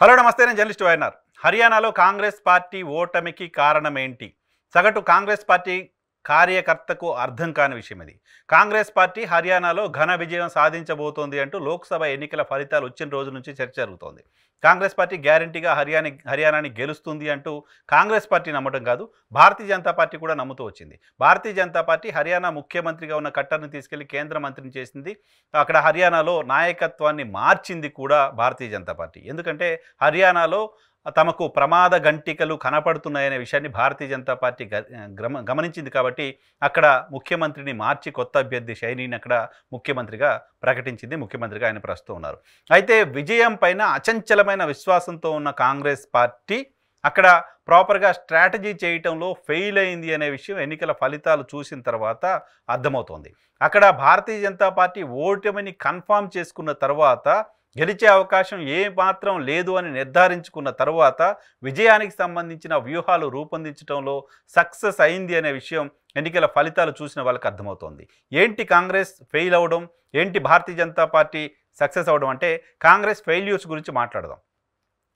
Hello నమస్తే, నేను journalist YNR. హర్యానాలో కాంగ్రెస్ పార్టీ ఓటమికి కారణం ఏంటి? సగటు కాంగ్రెస్ పార్టీ కార్యకర్తకు అర్థం కాని విషయం ఇది. కాంగ్రెస్ పార్టీ హర్యానాలో ఘన విజయం సాధించబోతోంది అంటూ లోక్సభ ఎన్నికల ఫలితాలు వచ్చిన రోజు నుంచి చర్చ జరుగుతోంది. కాంగ్రెస్ పార్టీ గ్యారంటీగా హర్యానాని గెలుస్తుంది అంటూ కాంగ్రెస్ పార్టీ నమ్మటం కాదు, భారతీయ జనతా పార్టీ కూడా నమ్ముతూ వచ్చింది. భారతీయ జనతా పార్టీ హర్యానా ముఖ్యమంత్రిగా ఉన్న ఖట్టర్ని తీసుకెళ్లి కేంద్ర మంత్రిని చేసింది. అక్కడ హర్యానాలో నాయకత్వాన్ని మార్చింది కూడా భారతీయ జనతా పార్టీ. ఎందుకంటే హర్యానాలో తమకు ప్రమాద గంటికలు కనపడుతున్నాయనే విషయాన్ని భారతీయ జనతా పార్టీ గమనించింది. కాబట్టి అక్కడ ముఖ్యమంత్రిని మార్చి కొత్త అభ్యర్థి షైనీని అక్కడ ముఖ్యమంత్రిగా ప్రకటించింది. ముఖ్యమంత్రిగా ఆయన ప్రస్తుతం ఉన్నారు. అయితే విజయం పైన అచంచలమైన విశ్వాసంతో ఉన్న కాంగ్రెస్ పార్టీ అక్కడ ప్రాపర్గా స్ట్రాటజీ చేయటంలో ఫెయిల్ అయింది అనే విషయం ఎన్నికల ఫలితాలు చూసిన తర్వాత అర్థమవుతోంది. అక్కడ భారతీయ జనతా పార్టీ ఓటమిని కన్ఫామ్ చేసుకున్న తర్వాత, గెలిచే అవకాశం ఏ మాత్రం లేదు అని నిర్ధారించుకున్న తరువాత విజయానికి సంబంధించిన వ్యూహాలు రూపొందించడంలో సక్సెస్ అయింది అనే విషయం ఎన్నికల ఫలితాలు చూసిన వాళ్ళకి అర్థమవుతోంది. ఏంటి కాంగ్రెస్ ఫెయిల్ అవ్వడం, ఏంటి భారతీయ జనతా పార్టీ సక్సెస్ అవ్వడం అంటే కాంగ్రెస్ ఫెయిల్యూర్స్ గురించి మాట్లాడదాం.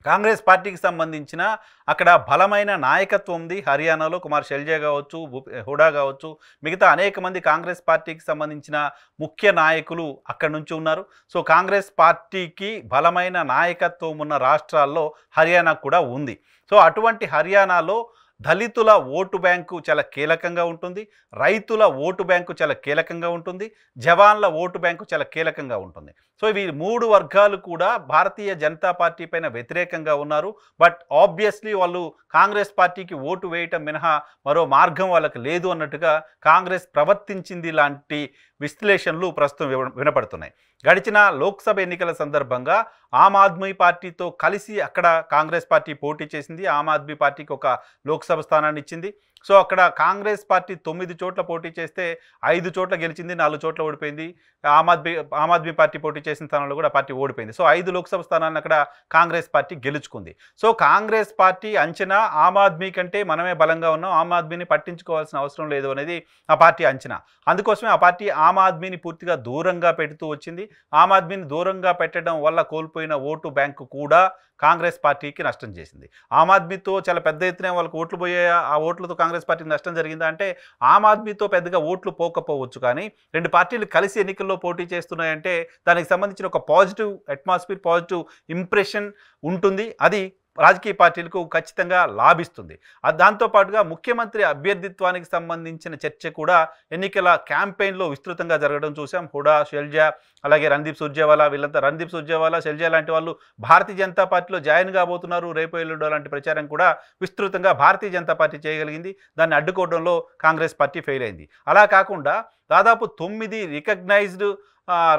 కాంగ్రెస్ పార్టీకి సంబంధించిన అక్కడ బలమైన నాయకత్వం ఉంది. హర్యానాలో కుమార్ శైలజా కావచ్చు, హుడా కావచ్చు, మిగతా అనేక మంది కాంగ్రెస్ పార్టీకి సంబంధించిన ముఖ్య నాయకులు అక్కడి నుంచి ఉన్నారు. సో కాంగ్రెస్ పార్టీకి బలమైన నాయకత్వం ఉన్న రాష్ట్రాల్లో హర్యానా కూడా ఉంది. సో అటువంటి హర్యానాలో దళితుల ఓటు బ్యాంకు చాలా కీలకంగా ఉంటుంది, రైతుల ఓటు బ్యాంకు చాలా కీలకంగా ఉంటుంది, జవాన్ల ఓటు బ్యాంకు చాలా కీలకంగా ఉంటుంది. సో ఇవి మూడు వర్గాలు కూడా భారతీయ జనతా పార్టీ పైన వ్యతిరేకంగా ఉన్నారు. బట్ ఆబ్వియస్లీ వాళ్ళు కాంగ్రెస్ పార్టీకి ఓటు వేయటం మినహా మరో మార్గం వాళ్ళకి లేదు అన్నట్టుగా కాంగ్రెస్ ప్రవర్తించింది లాంటి విశ్లేషణలు ప్రస్తుతం వినపడుతున్నాయి. గడిచిన లోక్సభ ఎన్నికల సందర్భంగా ఆమ్ ఆద్మీ పార్టీతో కలిసి అక్కడ కాంగ్రెస్ పార్టీ పోటీ చేసింది. ఆమ్ ఆద్మీ పార్టీకి ఒక లోక్సభ స్థానాన్ని ఇచ్చింది. సో అక్కడ కాంగ్రెస్ పార్టీ 9 చోట్ల పోటీ చేస్తే 5 చోట్ల గెలిచింది, 4 చోట్ల ఓడిపోయింది. ఆమ్ ఆద్మీ పార్టీ పోటీ చేసిన స్థానంలో కూడా పార్టీ ఓడిపోయింది. సో 5 లోక్సభ స్థానాలను అక్కడ కాంగ్రెస్ పార్టీ గెలుచుకుంది. సో కాంగ్రెస్ పార్టీ అంచనా ఆమ్ ఆద్మీ కంటే మనమే బలంగా ఉన్నాం, ఆమ్ ఆద్మీని పట్టించుకోవాల్సిన అవసరం లేదు అనేది ఆ పార్టీ అంచనా. అందుకోసమే ఆ పార్టీ ఆమ్ ఆద్మీని పూర్తిగా దూరంగా పెడుతూ వచ్చింది. ఆమ్ ఆద్మీని దూరంగా పెట్టడం వల్ల కోల్పోయిన ఓటు బ్యాంకు కూడా కాంగ్రెస్ పార్టీకి నష్టం చేసింది. ఆమ్ ఆద్మీతో చాలా పెద్ద ఎత్తున వాళ్ళకి ఓట్లు పోయాయా, ఆ ఓట్లతో కాంగ్రెస్ పార్టీకి నష్టం జరిగిందా అంటే ఆమ్ ఆద్మీతో పెద్దగా ఓట్లు పోకపోవచ్చు, కానీ రెండు పార్టీలు కలిసి ఎన్నికల్లో పోటీ చేస్తున్నాయంటే దానికి సంబంధించిన ఒక పాజిటివ్ అట్మాస్ఫియర్, పాజిటివ్ ఇంప్రెషన్ ఉంటుంది. అది రాజకీయ పార్టీలకు ఖచ్చితంగా లాభిస్తుంది. దాంతోపాటుగా ముఖ్యమంత్రి అభ్యర్థిత్వానికి సంబంధించిన చర్చ కూడా ఎన్నికల క్యాంపెయిన్లో విస్తృతంగా జరగడం చూసాం. హుడా, శైలజా, అలాగే రణదీప్ సుర్జేవాలా, వీళ్ళంతా రణదీప్ సుర్జేవాలా, శైలజా లాంటి వాళ్ళు భారతీయ జనతా పార్టీలో జాయిన్ కాబోతున్నారు, రేపు ఎల్లుండో లాంటి ప్రచారం కూడా విస్తృతంగా భారతీయ జనతా పార్టీ చేయగలిగింది. దాన్ని అడ్డుకోవడంలో కాంగ్రెస్ పార్టీ ఫెయిల్ అయింది. అలా కాకుండా దాదాపు 9 రికగ్నైజ్డ్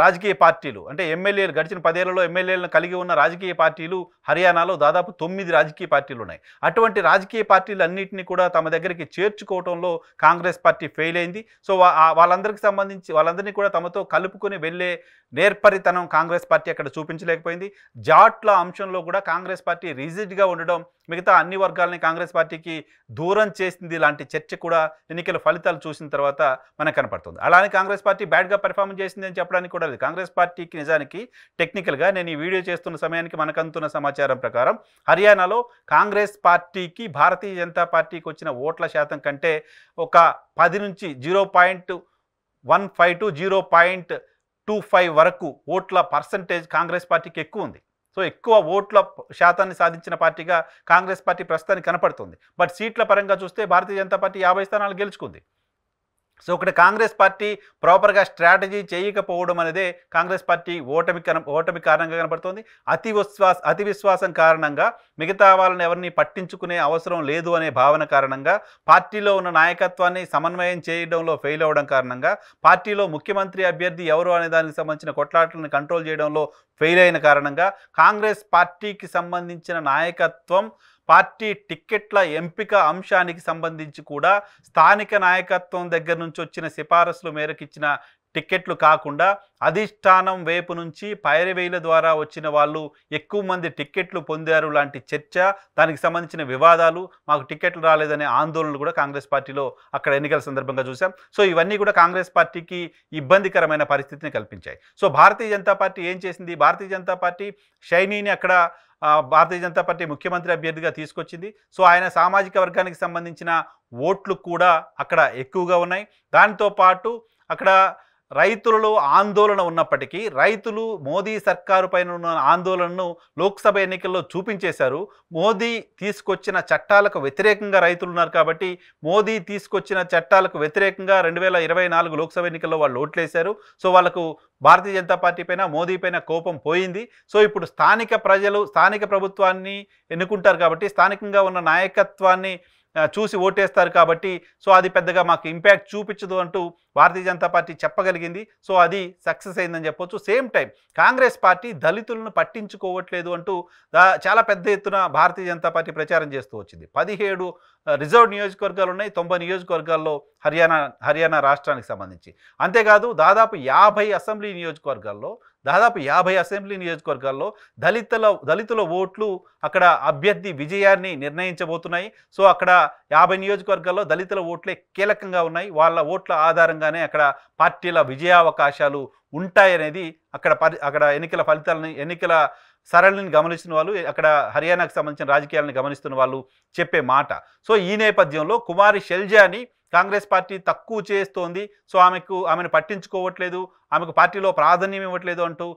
రాజకీయ పార్టీలు, అంటే ఎమ్మెల్యేలు, గడిచిన 10 ఏళ్లలో ఎమ్మెల్యేలను కలిగి ఉన్న రాజకీయ పార్టీలు హర్యానాలో దాదాపు 9 రాజకీయ పార్టీలు ఉన్నాయి. అటువంటి రాజకీయ పార్టీలు అన్నింటినీ కూడా తమ దగ్గరికి చేర్చుకోవడంలో కాంగ్రెస్ పార్టీ ఫెయిల్ అయింది. సో వాళ్ళందరినీ కూడా తమతో కలుపుకొని వెళ్ళే నేర్పరితనం కాంగ్రెస్ పార్టీ అక్కడ చూపించలేకపోయింది. జాట్ల అంశంలో కూడా కాంగ్రెస్ పార్టీ రిజిడ్గా ఉండడం మిగతా అన్ని వర్గాలని కాంగ్రెస్ పార్టీకి దూరం చేసింది లాంటి చర్చ కూడా ఎన్నికల ఫలితాలు చూసిన తర్వాత మనకు కనపడుతుంది. అలానే కాంగ్రెస్ పార్టీ బ్యాడ్గా పెర్ఫార్మెన్స్ చేసింది అని చెప్పడానికి కూడా లేదు. కాంగ్రెస్ పార్టీకి నిజానికి టెక్నికల్గా నేను ఈ వీడియో చేస్తున్న సమయానికి మనకు అందుతున్న సమాచారం ప్రకారం హర్యానాలో కాంగ్రెస్ పార్టీకి భారతీయ జనతా పార్టీకి వచ్చిన ఓట్ల శాతం కంటే ఒక 10 నుంచి 0.15 టు 0.25 వరకు ఓట్ల పర్సంటేజ్ కాంగ్రెస్ పార్టీకి ఎక్కువ ఉంది. సో ఎక్కువ ఓట్ల శాతాన్ని సాధించిన పార్టీగా కాంగ్రెస్ పార్టీ ప్రస్తుతానికి కనపడుతుంది. బట్ సీట్ల పరంగా చూస్తే భారతీయ జనతా పార్టీ 50 స్థానాలు గెలుచుకుంది. సో ఇక్కడ కాంగ్రెస్ పార్టీ ప్రాపర్గా స్ట్రాటజీ చేయకపోవడం అనేది కాంగ్రెస్ పార్టీ ఓటమి కారణంగా కనపడుతోంది. అతి విశ్వాసం కారణంగా, మిగతా వాళ్ళని ఎవరిని పట్టించుకునే అవసరం లేదు అనే భావన కారణంగా, పార్టీలో ఉన్న నాయకత్వాన్ని సమన్వయం చేయడంలో ఫెయిల్ అవ్వడం కారణంగా, పార్టీలో ముఖ్యమంత్రి అభ్యర్థి ఎవరు అనే దానికి సంబంధించిన కొట్లాటలను కంట్రోల్ చేయడంలో ఫెయిల్ అయిన కారణంగా కాంగ్రెస్ పార్టీకి సంబంధించిన నాయకత్వం పార్టీ టిక్కెట్ల ఎంపిక అంశానికి సంబంధించి కూడా స్థానిక నాయకత్వం దగ్గర నుంచి వచ్చిన సిఫారసుల మేరకు ఇచ్చిన టిక్కెట్లు కాకుండా అధిష్టానం వైపు నుంచి పైరవేల ద్వారా వచ్చిన వాళ్ళు ఎక్కువ మంది టిక్కెట్లు పొందారు లాంటి చర్చ, దానికి సంబంధించిన వివాదాలు, మాకు టిక్కెట్లు రాలేదనే ఆందోళనలు కూడా కాంగ్రెస్ పార్టీలో అక్కడ ఎన్నికల సందర్భంగా చూసాం. సో ఇవన్నీ కూడా కాంగ్రెస్ పార్టీకి ఇబ్బందికరమైన పరిస్థితిని కల్పించాయి. సో భారతీయ జనతా పార్టీ ఏం చేసింది? భారతీయ జనతా పార్టీ షైనీని అక్కడ భారతీయ జనతా పార్టీ ముఖ్యమంత్రి అభ్యర్థిగా తీసుకొచ్చింది. సో ఆయన సామాజిక వర్గానికి సంబంధించిన ఓట్లు కూడా అక్కడ ఎక్కువగా ఉన్నాయి. దాంతో పాటు అక్కడ రైతులలో ఆందోళన ఉన్నప్పటికీ రైతులు మోదీ సర్కారు పైన ఉన్న ఆందోళనను లోక్సభ ఎన్నికల్లో చూపించేశారు. మోదీ తీసుకొచ్చిన చట్టాలకు వ్యతిరేకంగా రైతులు ఉన్నారు కాబట్టి మోదీ తీసుకొచ్చిన చట్టాలకు వ్యతిరేకంగా 2024 లోక్సభ ఎన్నికల్లో వాళ్ళు ఓట్లేశారు. సో వాళ్ళకు భారతీయ జనతా పార్టీ పైన, మోదీ పైన కోపం పోయింది. సో ఇప్పుడు స్థానిక ప్రజలు స్థానిక ప్రభుత్వాన్ని ఎన్నుకుంటారు కాబట్టి స్థానికంగా ఉన్న నాయకత్వాన్ని చూసి ఓటేస్తారు కాబట్టి సో అది పెద్దగా మాకు ఇంపాక్ట్ చూపించదు అంటూ భారతీయ జనతా పార్టీ చెప్పగలిగింది. సో అది సక్సెస్ అయిందని చెప్పొచ్చు. సేమ్ టైం కాంగ్రెస్ పార్టీ దళితులను పట్టించుకోవట్లేదు అంటూ చాలా పెద్ద ఎత్తున భారతీయ జనతా పార్టీ ప్రచారం చేస్తూ వచ్చింది. 17 రిజర్వ్ నియోజకవర్గాలు ఉన్నాయి, 90 నియోజకవర్గాల్లో హర్యానా రాష్ట్రానికి సంబంధించి. అంతేకాదు దాదాపు 50 అసెంబ్లీ నియోజకవర్గాల్లో దళితుల ఓట్లు అక్కడ అభ్యర్థి విజయాన్ని నిర్ణయించబోతున్నాయి. సో అక్కడ 50 నియోజకవర్గాల్లో దళితుల ఓట్లే కీలకంగా ఉన్నాయి. వాళ్ళ ఓట్ల ఆధారంగానే అక్కడ పార్టీల విజయావకాశాలు ఉంటాయనేది అక్కడ ఎన్నికల సరళిని గమనిస్తున్న వాళ్ళు, అక్కడ హర్యానాకు సంబంధించిన రాజకీయాలను గమనిస్తున్న వాళ్ళు చెప్పే మాట. సో ఈ నేపథ్యంలో కుమారి షెల్జాని కాంగ్రెస్ పార్టీ తక్కువ చేస్తోంది, సో ఆమెను పట్టించుకోవట్లేదు, ఆమెకు పార్టీలో ప్రాధాన్యం ఇవ్వట్లేదు అంటూ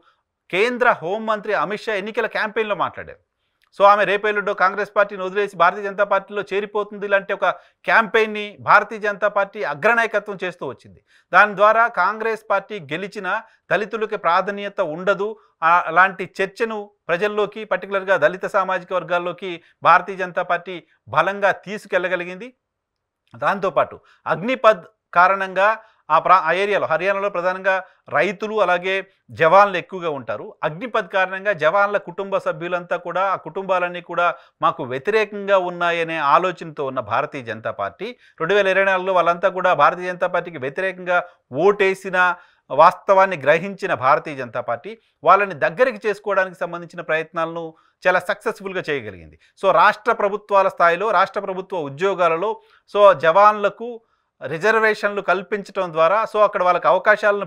కేంద్ర హోంమంత్రి అమిత్ షా ఎన్నికల క్యాంపెయిన్లో మాట్లాడారు. సో ఆమె రేపేళ్ళుడో కాంగ్రెస్ పార్టీని వదిలేసి భారతీయ జనతా పార్టీలో చేరిపోతుంది ఇలాంటి ఒక క్యాంపెయిన్ని భారతీయ జనతా పార్టీ అగ్రనాయకత్వం చేస్తూ వచ్చింది. దాని ద్వారా కాంగ్రెస్ పార్టీ గెలిచిన దళితులకి ప్రాధాన్యత ఉండదు అలాంటి చర్చను ప్రజల్లోకి, పర్టికులర్గా దళిత సామాజిక వర్గాల్లోకి భారతీయ జనతా పార్టీ బలంగా తీసుకెళ్లగలిగింది. దాంతోపాటు అగ్నిపథ్ కారణంగా ఆ ఏరియాలో హర్యానాలో ప్రధానంగా రైతులు అలాగే జవాన్లు ఎక్కువగా ఉంటారు. అగ్నిపథ్ కారణంగా జవాన్ల కుటుంబ సభ్యులంతా కూడా, ఆ కుటుంబాలన్నీ కూడా మాకు వ్యతిరేకంగా ఉన్నాయనే ఆలోచనతో ఉన్న భారతీయ జనతా పార్టీ 2024లో వాళ్ళంతా కూడా భారతీయ జనతా పార్టీకి వ్యతిరేకంగా ఓటేసిన వాస్తవాన్ని గ్రహించిన భారతీయ జనతా పార్టీ వాళ్ళని దగ్గరికి చేసుకోవడానికి సంబంధించిన ప్రయత్నాలను చాలా సక్సెస్ఫుల్గా చేయగలిగింది. సో రాష్ట్ర ప్రభుత్వాల స్థాయిలో, రాష్ట్ర ప్రభుత్వ ఉద్యోగాలలో సో జవాన్లకు రిజర్వేషన్లు కల్పించడం ద్వారా, సో అక్కడ వాళ్ళకి అవకాశాలను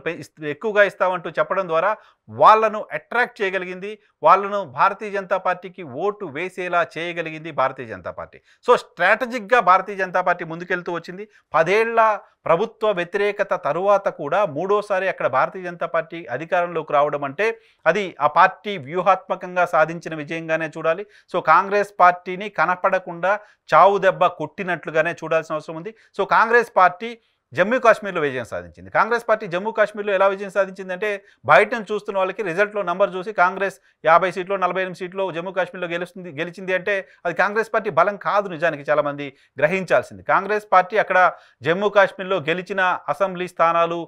ఎక్కువగా ఇస్తామంటూ చెప్పడం ద్వారా వాళ్ళను అట్రాక్ట్ చేయగలిగింది, వాళ్ళను భారతీయ జనతా పార్టీకి ఓటు వేసేలా చేయగలిగింది Bharatiya Janata party. So స్ట్రాటజిక్గా Bharatiya Janata party ముందుకెళ్తూ వచ్చింది. 10 ఏళ్ల ప్రభుత్వ వ్యతిరేకత తరువాత కూడా మూడోసారి అక్కడ భారతీయ జనతా పార్టీ అధికారంలోకి రావడం అంటే అది ఆ పార్టీ వ్యూహాత్మకంగా సాధించిన విజయంగానే చూడాలి. సో కాంగ్రెస్ పార్టీని కనపడకుండా చావు దెబ్బ కొట్టినట్లుగానే చూడాల్సిన అవసరం ఉంది. సో కాంగ్రెస్ పార్టీ జమ్మూ కాశ్మీర్లో విజయం సాధించింది. కాంగ్రెస్ పార్టీ జమ్మూ కాశ్మీర్లో ఎలా విజయం సాధించిందంటే బయట నుంచి చూస్తున్న వాళ్ళకి రిజల్ట్లో నంబర్ చూసి కాంగ్రెస్ 50 సీట్లు 48 సీట్లు జమ్మూ కాశ్మీర్లో గెలిచింది అంటే అది కాంగ్రెస్ పార్టీ బలం కాదు. నిజానికి చాలామంది గ్రహించాల్సింది, కాంగ్రెస్ పార్టీ అక్కడ జమ్మూ కాశ్మీర్లో గెలిచిన అసెంబ్లీ స్థానాలు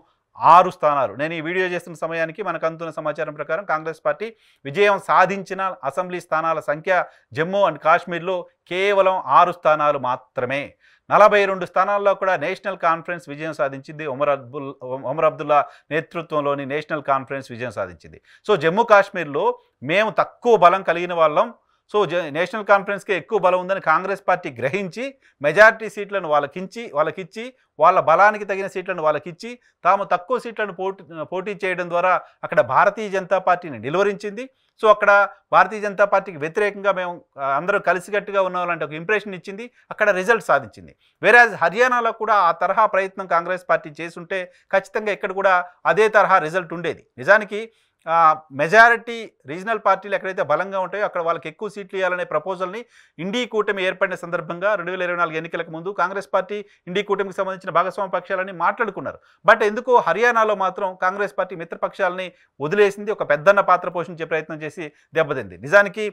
6 స్థానాలు. నేను ఈ వీడియో చేస్తున్న సమయానికి మనకు అందుతున్న సమాచారం ప్రకారం కాంగ్రెస్ పార్టీ విజయం సాధించిన అసెంబ్లీ స్థానాల సంఖ్య జమ్మూ అండ్ కాశ్మీర్లో కేవలం 6 స్థానాలు మాత్రమే. 42 స్థానాల్లో కూడా నేషనల్ కాన్ఫరెన్స్ విజయం సాధించింది. ఒమర్ అబ్దుల్లా నేతృత్వంలోని నేషనల్ కాన్ఫరెన్స్ విజయం సాధించింది. సో జమ్మూ కాశ్మీర్లో మేము తక్కువ బలం కలిగిన వాళ్ళం, సో నేషనల్ కాన్ఫరెన్స్కే ఎక్కువ బలం ఉందని కాంగ్రెస్ పార్టీ గ్రహించి మెజారిటీ సీట్లను వాళ్ళకిచ్చి వాళ్ళ బలానికి తగిన సీట్లను వాళ్ళకిచ్చి తాము తక్కువ సీట్లను పోటీ చేయడం ద్వారా అక్కడ భారతీయ జనతా పార్టీని నిలువరించింది. సో అక్కడ భారతీయ జనతా పార్టీకి వ్యతిరేకంగా మేము అందరూ కలిసికట్టుగా ఉన్నామంటే ఒక ఇంప్రెషన్ ఇచ్చింది, అక్కడ రిజల్ట్ సాధించింది. వేరేజ్ హర్యానాలో కూడా ఆ తరహా ప్రయత్నం కాంగ్రెస్ పార్టీ చేసుంటే ఖచ్చితంగా ఇక్కడ కూడా అదే తరహా రిజల్ట్ ఉండేది. నిజానికి మెజారిటీ రీజనల్ పార్టీలు ఎక్కడైతే బలంగా ఉంటాయో అక్కడ వాళ్ళకి ఎక్కువ సీట్లు ఇవ్వాలనే ప్రపోజల్ని ఇండీ కూటమి ఏర్పడిన సందర్భంగా 2024 ఎన్నికలకు ముందు కాంగ్రెస్ పార్టీ ఇండీ కూటమికి సంబంధించిన భాగస్వామ్య పక్షాలని మాట్లాడుకున్నారు. బట్ ఎందుకో హర్యానాలో మాత్రం కాంగ్రెస్ పార్టీ మిత్రపక్షాలని వదిలేసింది, ఒక పెద్దన్న పాత్ర పోషించే ప్రయత్నం చేసి దెబ్బతింది. నిజానికి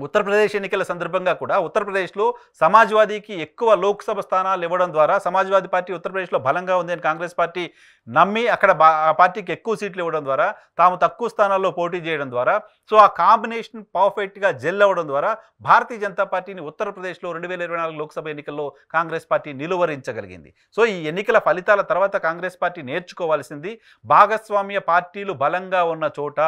ఉత్తరప్రదేశ్ ఎన్నికల సందర్భంగా కూడా ఉత్తరప్రదేశ్లో సమాజ్వాదీకి ఎక్కువ లోక్సభ స్థానాలు ఇవ్వడం ద్వారా సమాజ్వాదీ పార్టీ ఉత్తరప్రదేశ్లో బలంగా ఉంది అని కాంగ్రెస్ పార్టీ నమ్మి అక్కడ ఆ పార్టీకి ఎక్కువ సీట్లు ఇవ్వడం ద్వారా తాము తక్కువ స్థానాల్లో పోటీ చేయడం ద్వారా సో ఆ కాంబినేషన్ పర్ఫెక్ట్గా జెల్ అవ్వడం ద్వారా భారతీయ జనతా పార్టీని ఉత్తరప్రదేశ్లో 2024 లోక్సభ ఎన్నికల్లో కాంగ్రెస్ పార్టీ నిలువరించగలిగింది. సో ఈ ఎన్నికల ఫలితాల తర్వాత కాంగ్రెస్ పార్టీ నేర్చుకోవాల్సింది భాగస్వామ్య పార్టీలు బలంగా ఉన్న చోట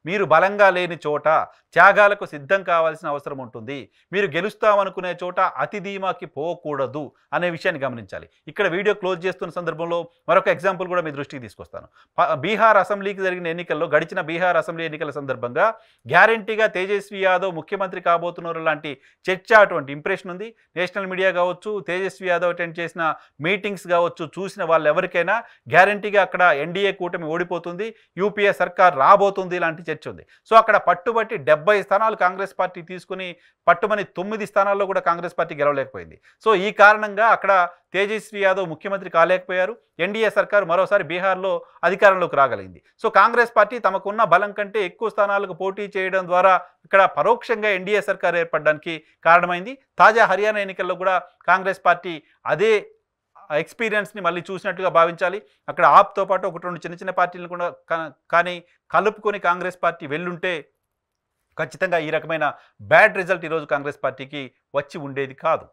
మీరు బలంగా లేని చోట త్యాగాలకు సిద్ధం కావాల్సిన అవసరం ఉంటుంది. మీరు గెలుస్తామనుకునే చోట అతి ధీమాకి పోకూడదు అనే విషయాన్ని గమనించాలి. ఇక్కడ వీడియో క్లోజ్ చేస్తున్న సందర్భంలో మరొక ఎగ్జాంపుల్ కూడా మీ దృష్టికి తీసుకొస్తాను. బీహార్ అసెంబ్లీకి జరిగిన ఎన్నికల్లో గడిచిన బీహార్ అసెంబ్లీ ఎన్నికల సందర్భంగా గ్యారంటీగా తేజస్వి యాదవ్ ముఖ్యమంత్రి కాబోతున్నారు లాంటి చర్చ అటువంటి ఇంప్రెషన్ ఉంది. నేషనల్ మీడియా కావచ్చు, తేజస్వి యాదవ్ అటెండ్ చేసిన మీటింగ్స్ కావచ్చు, చూసిన వాళ్ళు ఎవరికైనా గ్యారంటీగా అక్కడ ఎన్డీఏ కూటమి ఓడిపోతుంది, యూపీఏ సర్కార్ రాబోతుంది లాంటి చర్చ ఉంది. సో అక్కడ పట్టుబట్టి 70 స్థానాలు కాంగ్రెస్ పార్టీ తీసుకుని పట్టుమని 9 స్థానాల్లో కూడా కాంగ్రెస్ పార్టీ గెలవలేకపోయింది. సో ఈ కారణంగా అక్కడ తేజస్వి యాదవ్ ముఖ్యమంత్రి కాలేకపోయారు. ఎన్డీఏ సర్కారు మరోసారి బీహార్లో అధికారంలోకి రాగలిగింది. సో కాంగ్రెస్ పార్టీ తమకున్న బలం కంటే ఎక్కువ స్థానాలకు పోటీ చేయడం ద్వారా ఇక్కడ పరోక్షంగా ఎన్డీఏ సర్కారు ఏర్పడడానికి కారణమైంది. తాజా హర్యానా ఎన్నికల్లో కూడా కాంగ్రెస్ పార్టీ అదే ఎక్స్పీరియన్స్ని మళ్ళీ చూసినట్టుగా భావించాలి. అక్కడ ఆప్తో పాటు 1-2 చిన్న చిన్న పార్టీలను కూడా కానీ కలుపుకొని కాంగ్రెస్ పార్టీ వెళ్ళుంటే ఖచ్చితంగా ఈ రకమైన బ్యాడ్ రిజల్ట్ ఈరోజు కాంగ్రెస్ పార్టీకి వచ్చి ఉండేది కాదు.